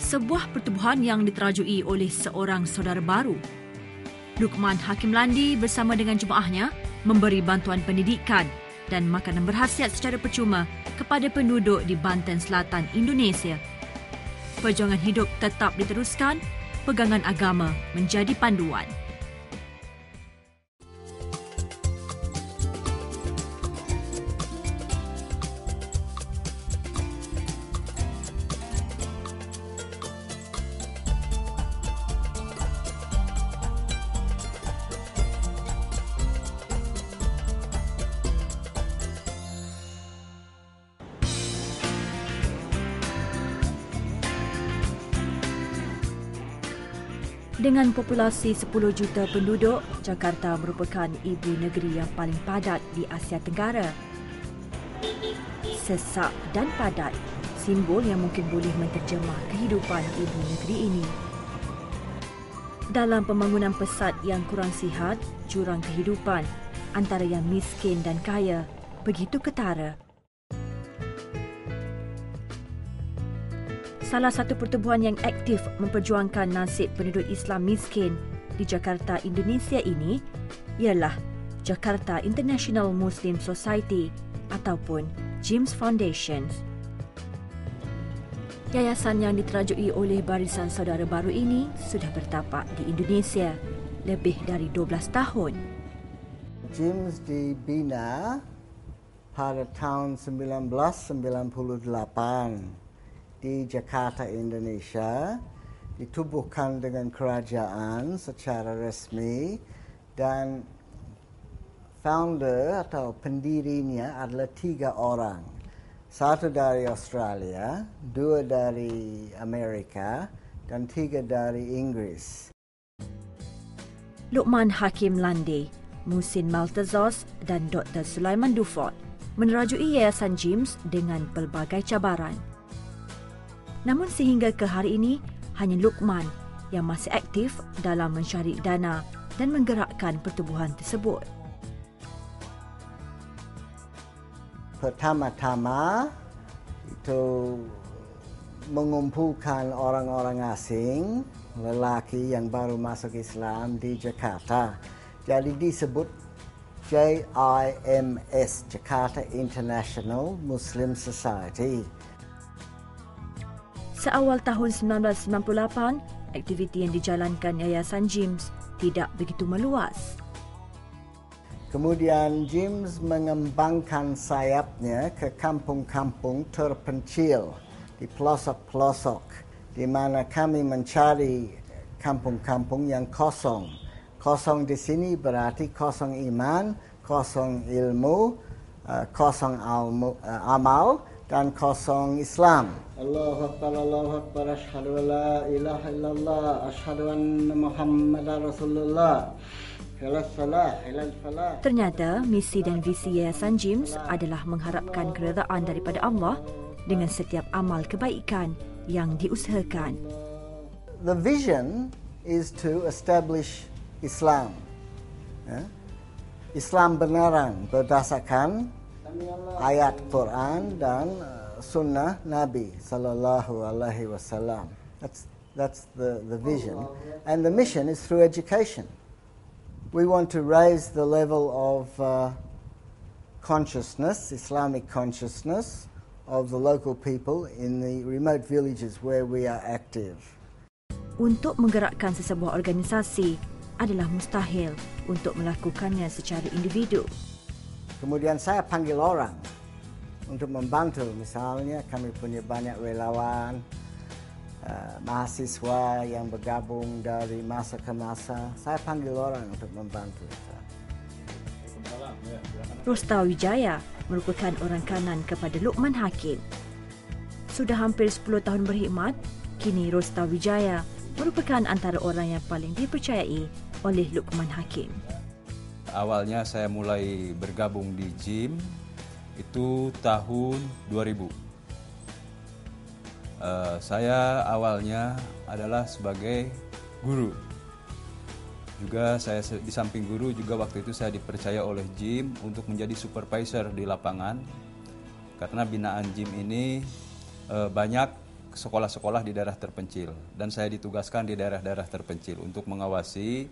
sebuah pertubuhan yang diterajui oleh seorang saudara baru. Luqman Hakim Landi bersama dengan jemaahnya memberi bantuan pendidikan dan makanan berkhasiat secara percuma kepada penduduk di Banten Selatan, Indonesia. Perjuangan hidup tetap diteruskan, pegangan agama menjadi panduan. Dengan populasi 10 juta penduduk, Jakarta merupakan ibu negeri yang paling padat di Asia Tenggara. Sesak dan padat, simbol yang mungkin boleh menterjemah kehidupan ibu negeri ini. Dalam pembangunan pesat yang kurang sihat, jurang kehidupan antara yang miskin dan kaya begitu ketara. Salah satu pertubuhan yang aktif memperjuangkan nasib penduduk Islam miskin di Jakarta, Indonesia ini ialah Jakarta International Muslim Society ataupun JIMS Foundation. Yayasan yang diterajui oleh barisan saudara baru ini sudah bertapak di Indonesia lebih dari 12 tahun. JIMS dibina pada tahun 1998. Di Jakarta, Indonesia, ditubuhkan dengan kerajaan secara resmi dan founder atau pendirinya adalah 3 orang. 1 dari Australia, 2 dari Amerika dan 3 dari Inggris. Luqman Hakim Landi, Muhsin Maltazos dan Dr. Sulaiman Dufort menerajui Yayasan JIMS dengan pelbagai cabaran. Namun sehingga ke hari ini, hanya Luqman yang masih aktif dalam mencari dana dan menggerakkan pertubuhan tersebut. Pertama-tama itu mengumpulkan orang-orang asing, lelaki yang baru masuk Islam di Jakarta. Jadi disebut JIMS, Jakarta International Muslim Society. Seawal tahun 1998, aktiviti yang dijalankan Yayasan JIMS tidak begitu meluas. Kemudian JIMS mengembangkan sayapnya ke kampung-kampung terpencil di pelosok-pelosok, di mana kami mencari kampung-kampung yang kosong. Kosong di sini berarti kosong iman, kosong ilmu, kosong amal, dan kosong Islam. Allahu Akbar, asyhadu an la ilaha illallah, asyhadu anna Muhammadar Rasulullah. Ternyata, misi dan visi Yayasan JIMS adalah mengharapkan keredaan daripada Allah dengan setiap amal kebaikan yang diusahakan. The vision is to establish Islam. Islam benaran berdasarkan ayat Quran dan Sunnah Nabi sallallahu alaihi wasallam. That's the vision, and the mission is through education. We want to raise the level of consciousness, Islamic consciousness, of the local people in the remote villages where we are active. Untuk menggerakkan sesebuah organisasi adalah mustahil untuk melakukannya secara individu. Kemudian saya panggil orang untuk membantu. Misalnya kami punya banyak relawan, mahasiswa yang bergabung dari masa ke masa. Saya panggil orang untuk membantu. Rosta Wijaya merupakan orang kanan kepada Luqman Hakim. Sudah hampir 10 tahun berkhidmat, kini Rosta Wijaya merupakan antara orang yang paling dipercayai oleh Luqman Hakim. Awalnya saya mulai bergabung di JIM itu tahun 2000. Saya awalnya adalah sebagai guru. Juga saya di samping guru juga waktu itu saya dipercaya oleh JIM untuk menjadi supervisor di lapangan. Karena binaan JIM ini banyak sekolah-sekolah di daerah terpencil. Dan saya ditugaskan di daerah-daerah terpencil untuk mengawasi,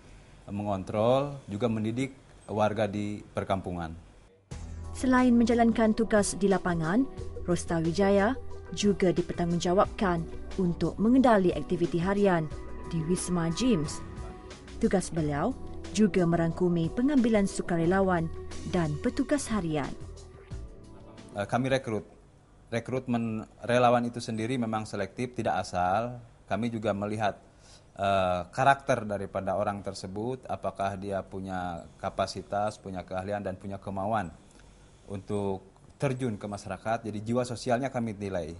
mengontrol, juga mendidik warga di perkampungan. Selain menjalankan tugas di lapangan, Rosta Wijaya juga dipertanggungjawabkan untuk mengendali aktiviti harian di Wisma Gyms. Tugas beliau juga merangkumi pengambilan sukarelawan dan petugas harian. Kami rekrutmen relawan itu sendiri memang selektif, tidak asal. Kami juga melihat karakter daripada orang tersebut, apakah dia punya kapasitas, punya keahlian, dan punya kemauan untuk terjun ke masyarakat. Jadi jiwa sosialnya kami nilai.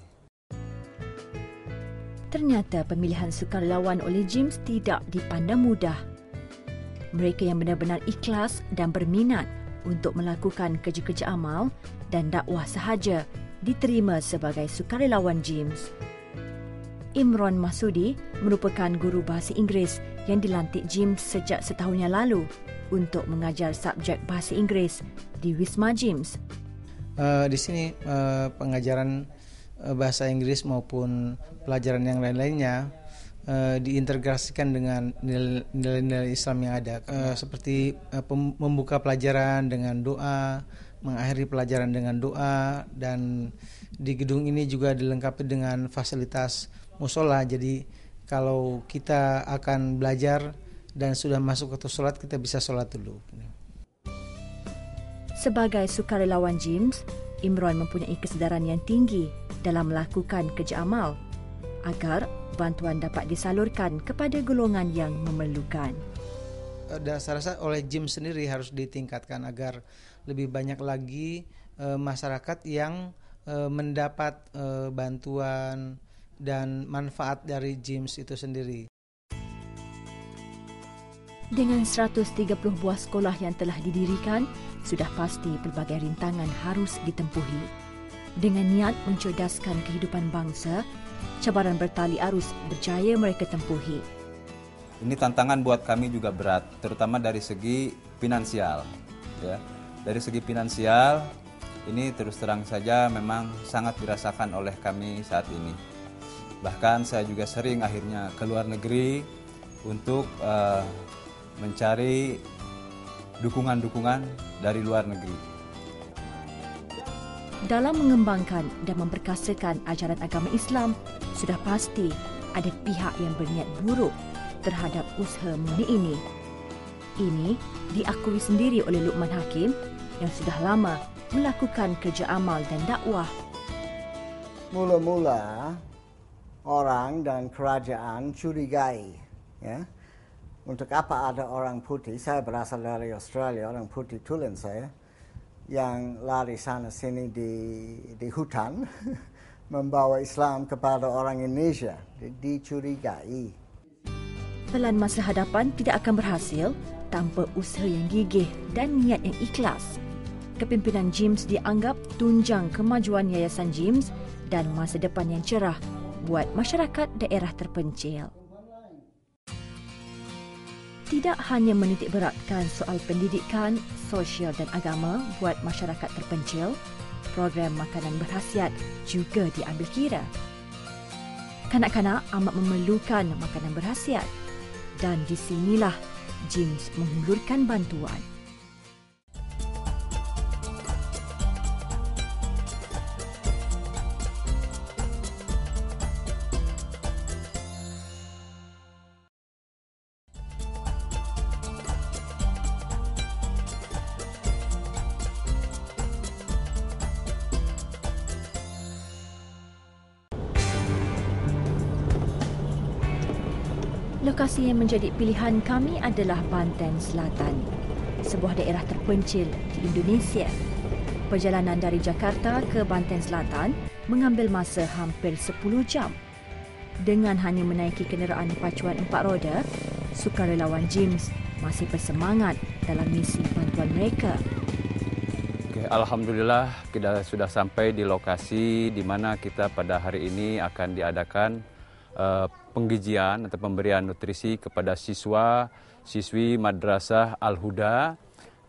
Ternyata pemilihan sukarelawan oleh Gyms tidak dipandang mudah. Mereka yang benar-benar ikhlas dan berminat untuk melakukan kerja-kerja amal dan dakwah sahaja diterima sebagai sukarelawan Gyms. Imran Masudi merupakan guru bahasa Inggeris yang dilantik Gyms sejak setahun yang lalu untuk mengajar subjek bahasa Inggeris di Wisma Gyms. Di sini pengajaran bahasa Inggris maupun pelajaran yang lain-lainnya diintegrasikan dengan nilai-nilai Islam yang ada, seperti membuka pelajaran dengan doa, mengakhiri pelajaran dengan doa, dan di gedung ini juga dilengkapi dengan fasilitas musola. Jadi kalau kita akan belajar dan sudah masuk waktu sholat, kita bisa sholat dulu. Sebagai sukarelawan Gyms, Imran mempunyai kesedaran yang tinggi dalam melakukan kerja amal agar bantuan dapat disalurkan kepada golongan yang memerlukan. Dan saya rasa oleh Gyms sendiri harus ditingkatkan agar lebih banyak lagi masyarakat yang mendapat bantuan dan manfaat dari Gyms itu sendiri. Dengan 130 buah sekolah yang telah didirikan, sudah pasti pelbagai rintangan harus ditempuhi. Dengan niat mencerdaskan kehidupan bangsa, cabaran bertali arus berjaya mereka tempuhi. Ini tantangan buat kami juga berat, terutama dari segi finansial. Ya. Dari segi finansial, ini terus terang saja memang sangat dirasakan oleh kami saat ini. Bahkan saya juga sering akhirnya ke luar negeri untuk mencari dukungan-dukungan dari luar negeri. Dalam mengembangkan dan memperkasakan ajaran agama Islam, sudah pasti ada pihak yang berniat buruk terhadap usaha mulia ini. Ini diakui sendiri oleh Luqman Hakim yang sudah lama melakukan kerja amal dan dakwah. Mula-mula orang dan kerajaan curigai, ya. Untuk apa ada orang putih? Saya berasal dari Australia, orang putih tulen saya, yang lari sana sini di hutan membawa Islam kepada orang Indonesia, dicurigai. Pelan masa hadapan tidak akan berhasil tanpa usaha yang gigih dan niat yang ikhlas. Kepimpinan Gyms dianggap tunjang kemajuan Yayasan Gyms dan masa depan yang cerah buat masyarakat daerah terpencil. Tidak hanya menitik beratkan soal pendidikan, sosial dan agama buat masyarakat terpencil, program makanan berkhasiat juga diambil kira. Kanak-kanak amat memerlukan makanan berkhasiat dan di sinilah Gyms menghulurkan bantuan. Lokasi yang menjadi pilihan kami adalah Banten Selatan, sebuah daerah terpencil di Indonesia. Perjalanan dari Jakarta ke Banten Selatan mengambil masa hampir 10 jam. Dengan hanya menaiki kenderaan pacuan 4 roda, sukarelawan Gyms masih bersemangat dalam misi bantuan mereka. Alhamdulillah kita sudah sampai di lokasi di mana kita pada hari ini akan diadakan penggizian atau pemberian nutrisi kepada siswa-siswi Madrasah Al-Huda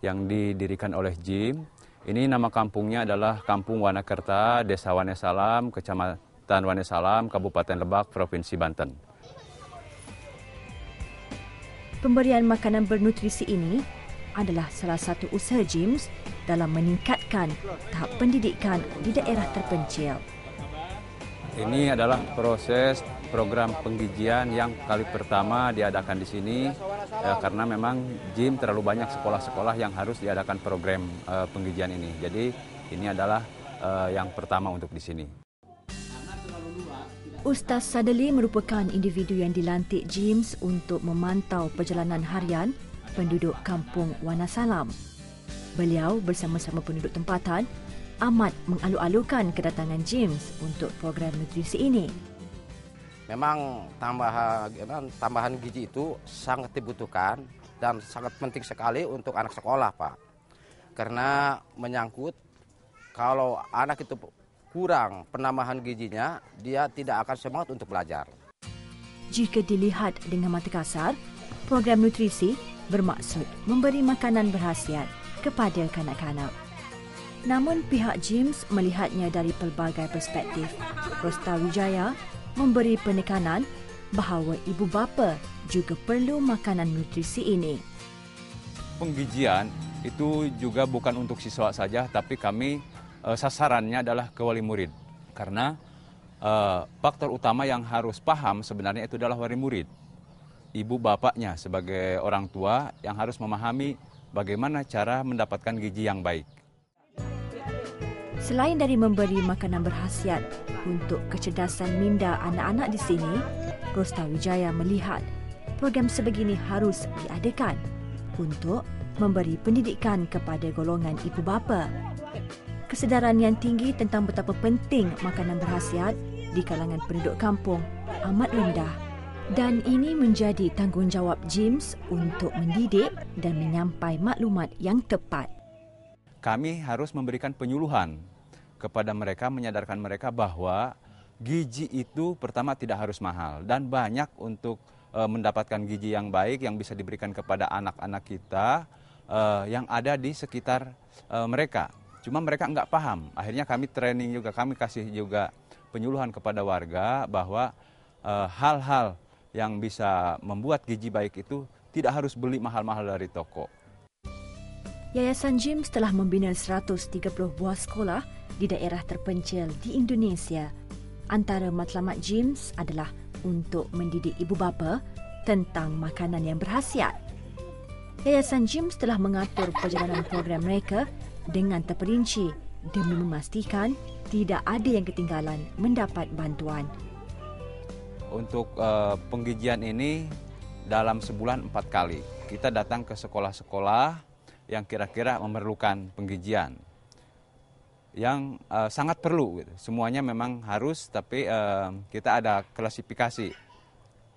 yang didirikan oleh Gyms. Ini nama kampungnya adalah Kampung Wanakerta, Desa Wanesalam, Kecamatan Wonosalam, Kabupaten Lebak, Provinsi Banten. Pemberian makanan bernutrisi ini adalah salah satu usaha JIMS dalam meningkatkan tahap pendidikan di daerah terpencil. Ini adalah proses program penggizian yang kali pertama diadakan di sini karena memang JIM terlalu banyak sekolah-sekolah yang harus diadakan program penggizian ini. Jadi ini adalah yang pertama untuk di sini. Ustaz Sadali merupakan individu yang dilantik JIMS untuk memantau perjalanan harian penduduk kampung Wonosalam. Beliau bersama-sama penduduk tempatan amat mengalu-alukan kedatangan JIMS untuk program nutrisi ini. Memang tambahan gizi itu sangat dibutuhkan dan sangat penting sekali untuk anak sekolah, Pak. Karena menyangkut kalau anak itu kurang penambahan gizinya, dia tidak akan semangat untuk belajar. Jika dilihat dengan mata kasar, program nutrisi bermaksud memberi makanan berkhasiat kepada kanak-kanak. Namun pihak JIMS melihatnya dari pelbagai perspektif. Rosta Wijaya memberi penekanan bahawa ibu bapa juga perlu makanan nutrisi ini. Penggizian itu juga bukan untuk siswa saja, tapi kami sasarannya adalah ke wali murid. Karena faktor utama yang harus paham sebenarnya itu adalah wali murid. Ibu bapaknya sebagai orang tua yang harus memahami bagaimana cara mendapatkan gizi yang baik. Selain dari memberi makanan berkhasiat untuk kecerdasan minda anak-anak di sini, Rosta Wijaya melihat program sebegini harus diadakan untuk memberi pendidikan kepada golongan ibu bapa. Kesedaran yang tinggi tentang betapa penting makanan berkhasiat di kalangan penduduk kampung amat rendah. Dan ini menjadi tanggungjawab JIMS untuk mendidik dan menyampai maklumat yang tepat. Kami harus memberikan penyuluhan kepada mereka, menyadarkan mereka bahwa gizi itu pertama tidak harus mahal dan banyak untuk mendapatkan gizi yang baik yang bisa diberikan kepada anak-anak kita yang ada di sekitar mereka. Cuma mereka nggak paham. Akhirnya kami training juga, kami kasih juga penyuluhan kepada warga bahwa hal-hal yang bisa membuat gizi baik itu tidak harus beli mahal-mahal dari toko. Yayasan JIMS telah membina 130 buah sekolah di daerah terpencil di Indonesia. Antara matlamat JIMS adalah untuk mendidik ibu bapa tentang makanan yang berkhasiat. Yayasan JIMS telah mengatur perjalanan program mereka dengan terperinci demi memastikan tidak ada yang ketinggalan mendapat bantuan. Untuk penggizian ini dalam sebulan 4 kali. Kita datang ke sekolah-sekolah yang kira-kira memerlukan penggizian. Yang sangat perlu. Gitu. Semuanya memang harus, tapi kita ada klasifikasi.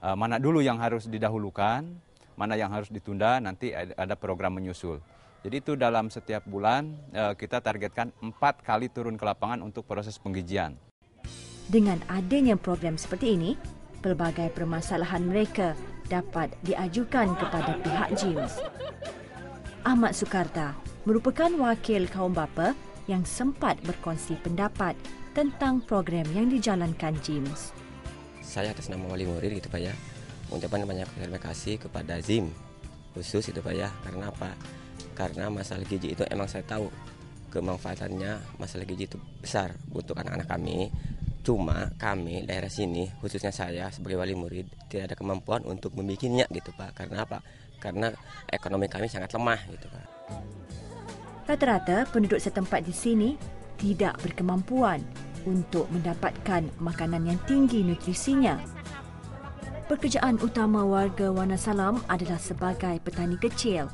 Mana dulu yang harus didahulukan, mana yang harus ditunda, nanti ada program menyusul. Jadi itu dalam setiap bulan kita targetkan 4 kali turun ke lapangan untuk proses penggizian. Dengan adanya program seperti ini, pelbagai permasalahan mereka dapat diajukan kepada pihak JIMS. Ahmad Sukarta merupakan wakil kaum bapa yang sempat berkongsi pendapat tentang program yang dijalankan JIMS. Saya atas nama wali murid gitu Pak ya, mengucapkan banyak terima kasih kepada JIM khusus itu Pak ya. Karena apa? Karena masalah gizi itu emang saya tahu kemanfaatannya, masalah gizi itu besar untuk anak-anak kami. Cuma kami daerah sini, khususnya saya sebagai wali murid, tidak ada kemampuan untuk membikinnya gitu Pak. Karena apa? Karena ekonomi kami sangat lemah gitu Pak. Rata-rata penduduk setempat di sini tidak berkemampuan untuk mendapatkan makanan yang tinggi nutrisinya. Pekerjaan utama warga Wonosalam adalah sebagai petani kecil.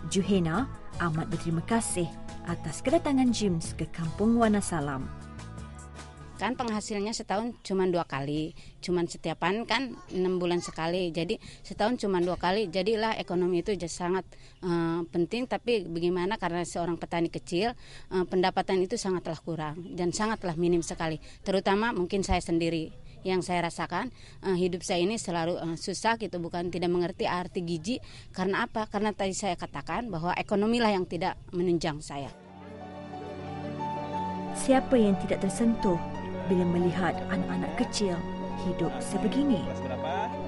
Juhena amat berterima kasih atas kedatangan JIMS ke kampung Wonosalam. Kan penghasilannya setahun cuma 2 kali, cuma setiapan kan 6 bulan sekali, jadi setahun cuma 2 kali, jadilah ekonomi itu sangat penting. Tapi bagaimana karena seorang petani kecil, pendapatan itu sangatlah kurang dan sangatlah minim sekali, terutama mungkin saya sendiri. Yang saya rasakan hidup saya ini selalu susah gitu, bukan tidak mengerti arti gizi. Karena apa? Karena tadi saya katakan bahwa ekonomilah yang tidak menunjang saya. Siapa yang tidak tersentuh bila melihat anak-anak kecil hidup sebegini.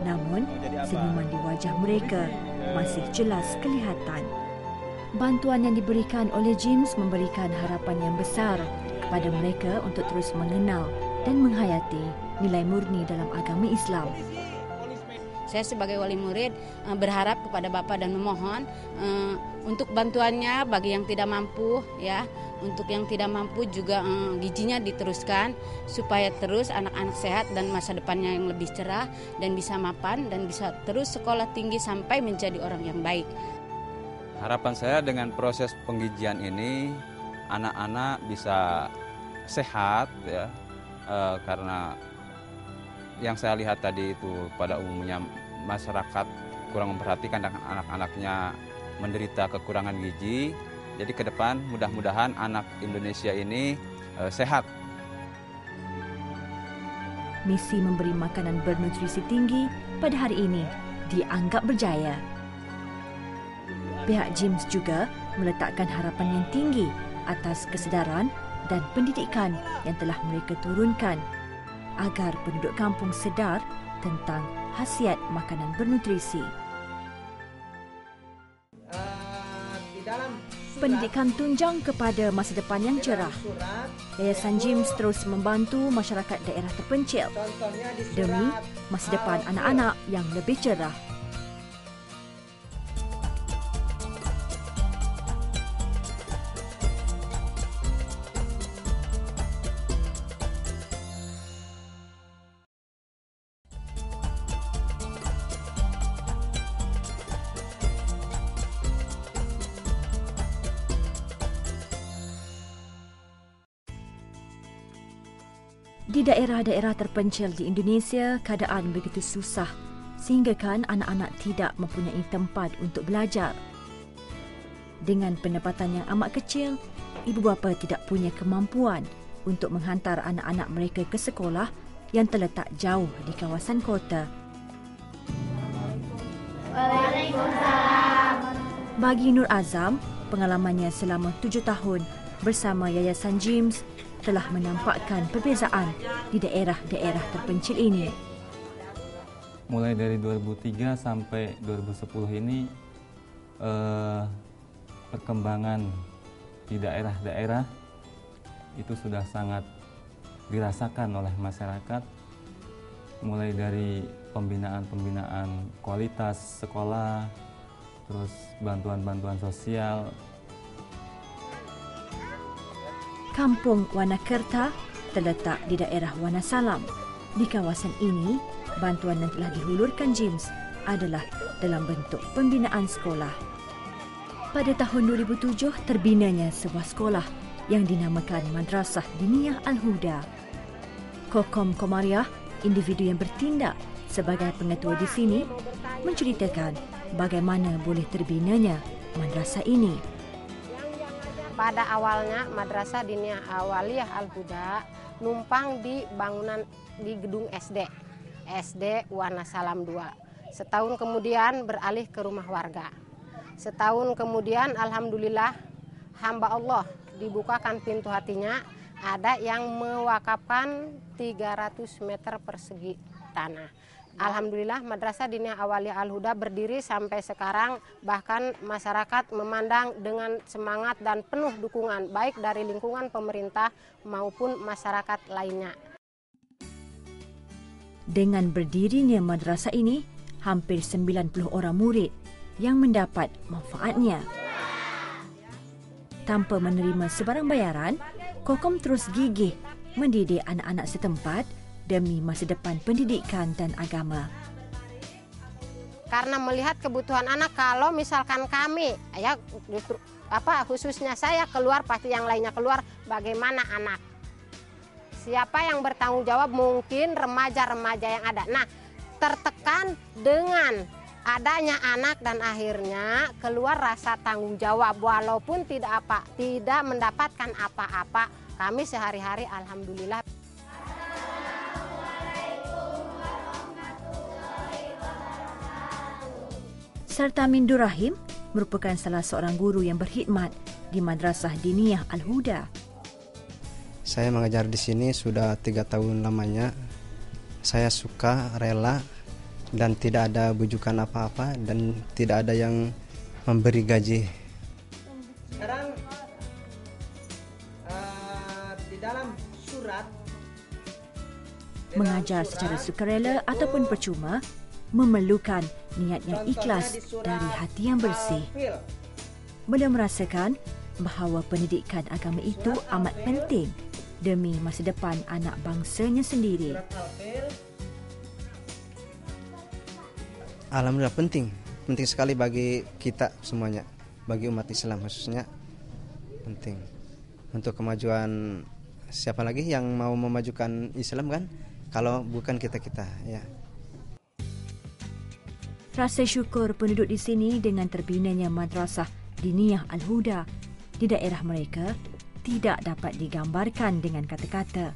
Namun, senyuman di wajah mereka masih jelas kelihatan. Bantuan yang diberikan oleh James memberikan harapan yang besar kepada mereka untuk terus mengenal dan menghayati nilai murni dalam agama Islam. Saya sebagai wali murid berharap kepada Bapak dan memohon untuk bantuannya bagi yang tidak mampu, ya. Untuk yang tidak mampu juga gizinya diteruskan supaya terus anak-anak sehat dan masa depannya yang lebih cerah dan bisa mapan dan bisa terus sekolah tinggi sampai menjadi orang yang baik. Harapan saya dengan proses penggizian ini anak-anak bisa sehat, ya, karena yang saya lihat tadi itu pada umumnya masyarakat kurang memperhatikan dengan anak-anaknya menderita kekurangan gizi. Jadi ke depan mudah-mudahan anak Indonesia ini sehat. Misi memberi makanan bernutrisi tinggi pada hari ini dianggap berjaya. Pihak James juga meletakkan harapan yang tinggi atas kesedaran dan pendidikan yang telah mereka turunkan agar penduduk kampung sedar tentang khasiat makanan bernutrisi. Pendidikan tunjang kepada masa depan yang cerah. Yayasan James terus membantu masyarakat daerah terpencil demi masa depan anak-anak yang lebih cerah. Di daerah-daerah terpencil di Indonesia, keadaan begitu susah sehinggakan anak-anak tidak mempunyai tempat untuk belajar. Dengan pendapatan yang amat kecil, ibu bapa tidak punya kemampuan untuk menghantar anak-anak mereka ke sekolah yang terletak jauh di kawasan kota. Waalaikumsalam. Bagi Nur Azam, pengalamannya selama 7 tahun bersama Yayasan James telah menampakkan perbezaan di daerah-daerah terpencil ini. Mulai dari 2003 sampai 2010 ini perkembangan di daerah-daerah itu sudah sangat dirasakan oleh masyarakat, mulai dari pembinaan-pembinaan kualitas sekolah, terus bantuan-bantuan sosial. Kampung Wanakerta terletak di daerah Wanasalam. Di kawasan ini, bantuan yang telah dihulurkan James adalah dalam bentuk pembinaan sekolah. Pada tahun 2007, terbinanya sebuah sekolah yang dinamakan Madrasah Diniyah Al-Huda. Kokom Komariah, individu yang bertindak sebagai pengetua di sini, menceritakan bagaimana boleh terbinanya madrasah ini. Pada awalnya Madrasah Diniyah Awaliyah Al-Huda numpang di bangunan di gedung SD Wanasalam 2. Setahun kemudian beralih ke rumah warga. Setahun kemudian alhamdulillah hamba Allah dibukakan pintu hatinya, ada yang mewakafkan 300 meter persegi tanah. Alhamdulillah Madrasah Diniyah Awaliyah Al-Huda berdiri sampai sekarang, bahkan masyarakat memandang dengan semangat dan penuh dukungan baik dari lingkungan pemerintah maupun masyarakat lainnya. Dengan berdirinya madrasah ini, hampir 90 orang murid yang mendapat manfaatnya. Tanpa menerima sebarang bayaran, Kokom terus gigih mendidik anak-anak setempat demi masa depan pendidikan dan agama. Karena melihat kebutuhan anak, kalau misalkan kami, ya khususnya saya keluar, pasti yang lainnya keluar, bagaimana anak? Siapa yang bertanggung jawab? Mungkin remaja-remaja yang ada. Nah, tertekan dengan adanya anak dan akhirnya keluar rasa tanggung jawab, walaupun tidak mendapatkan apa-apa, kami sehari-hari alhamdulillah. Serta Mindur Rahim merupakan salah seorang guru yang berkhidmat di Madrasah Diniyah Al-Huda. Saya mengajar di sini sudah 3 tahun lamanya. Saya suka, rela, dan tidak ada bujukan apa-apa dan tidak ada yang memberi gaji. Sekarang di dalam surat Mengajar secara sukarela ataupun percuma memerlukan niat yang ikhlas dari hati yang bersih. Beliau merasakan bahawa pendidikan agama itu amat penting demi masa depan anak bangsanya sendiri. Alhamdulillah penting sekali bagi kita semuanya, bagi umat Islam khususnya penting untuk kemajuan. Siapa lagi yang mau memajukan Islam kan? Kalau bukan kita ya. Rasa syukur penduduk di sini dengan terbinanya Madrasah Diniyah Al-Huda di daerah mereka tidak dapat digambarkan dengan kata-kata.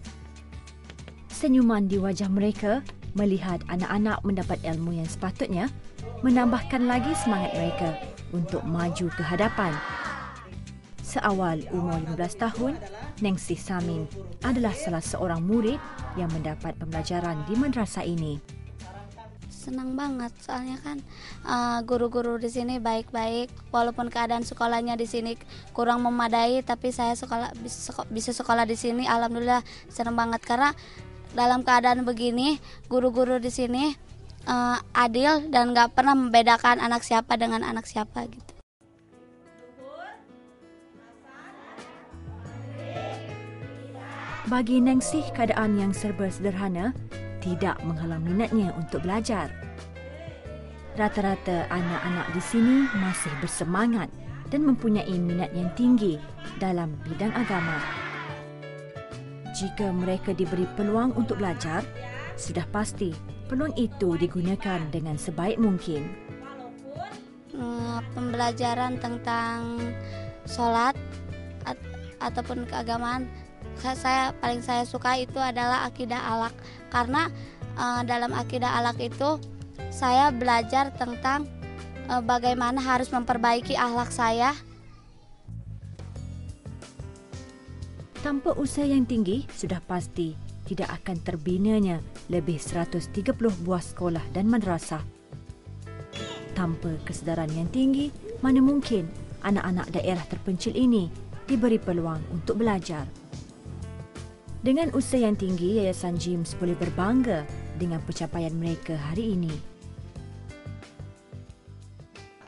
Senyuman di wajah mereka melihat anak-anak mendapat ilmu yang sepatutnya menambahkan lagi semangat mereka untuk maju ke hadapan. Seawal umur 15 tahun, Ningsih Samin adalah salah seorang murid yang mendapat pembelajaran di madrasah ini. Senang banget soalnya kan guru-guru di sini baik-baik, walaupun keadaan sekolahnya di sini kurang memadai, tapi saya bisa sekolah di sini. Alhamdulillah senang banget karena dalam keadaan begini guru-guru di sini adil dan nggak pernah membedakan anak siapa dengan anak siapa gitu. Bagi Ningsih, keadaan yang serba sederhana tidak menghalang minatnya untuk belajar. Rata-rata anak-anak di sini masih bersemangat dan mempunyai minat yang tinggi dalam bidang agama. Jika mereka diberi peluang untuk belajar, sudah pasti peluang itu digunakan dengan sebaik mungkin. Pembelajaran tentang sholat ataupun keagamaan, paling saya suka itu adalah akidah alaq, karena dalam akidah alaq itu saya belajar tentang bagaimana harus memperbaiki akhlak saya. Tanpa usaha yang tinggi, sudah pasti tidak akan terbinanya lebih 130 buah sekolah dan madrasah. Tanpa kesedaran yang tinggi, mana mungkin anak-anak daerah terpencil ini diberi peluang untuk belajar. Dengan usaha yang tinggi, Yayasan JIMS boleh berbangga dengan pencapaian mereka hari ini.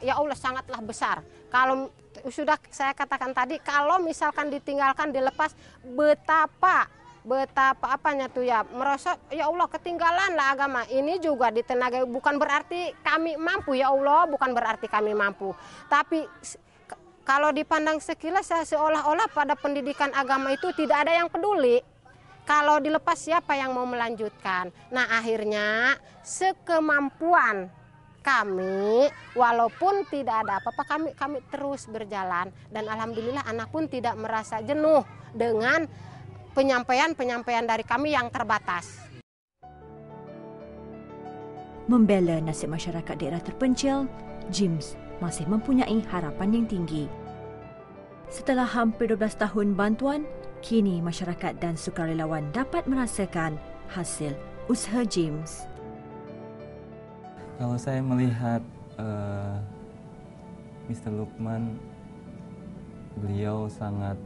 Ya Allah, sangatlah besar. Kalau sudah saya katakan tadi, kalau misalkan ditinggalkan, dilepas, betapa apanya tuh ya, merasa ya Allah ketinggalan lah agama. Ini juga ditenagai, bukan berarti kami mampu ya Allah, bukan berarti kami mampu. Tapi kalau dipandang sekilas seolah-olah pada pendidikan agama itu tidak ada yang peduli. Kalau dilepas siapa yang mau melanjutkan? Nah akhirnya sekemampuan kami, walaupun tidak ada apa-apa, kami terus berjalan. Dan alhamdulillah anak pun tidak merasa jenuh dengan penyampaian dari kami yang terbatas. Membela nasib masyarakat daerah terpencil, JIMS masih mempunyai harapan yang tinggi. Setelah hampir 12 tahun bantuan, kini masyarakat dan sukarelawan dapat merasakan hasil usaha JIMS. Kalau saya melihat Mr. Lukman, beliau sangat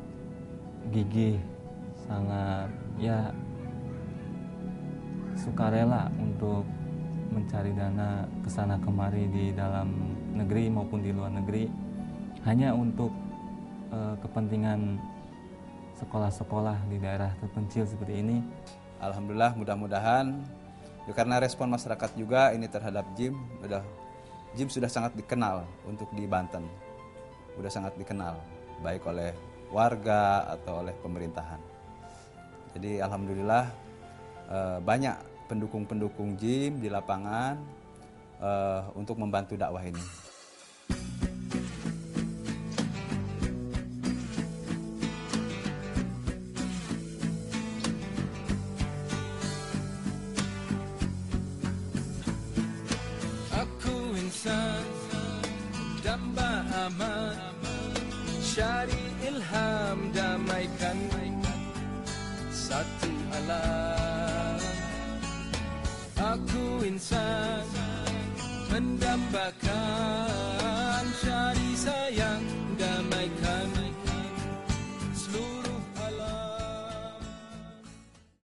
gigih, sangat sukarela untuk mencari dana kesana kemari di dalam negeri maupun di luar negeri, hanya untuk kepentingan sekolah-sekolah di daerah terpencil seperti ini. Alhamdulillah, mudah-mudahan karena respon masyarakat juga ini terhadap JIM sudah sangat dikenal untuk di Banten, sudah sangat dikenal baik oleh warga atau oleh pemerintahan. Jadi alhamdulillah banyak pendukung-pendukung JIM di lapangan untuk membantu dakwah ini. Damba aman, syari ilham damaikan satu alam. Aku insan mendambakan syariat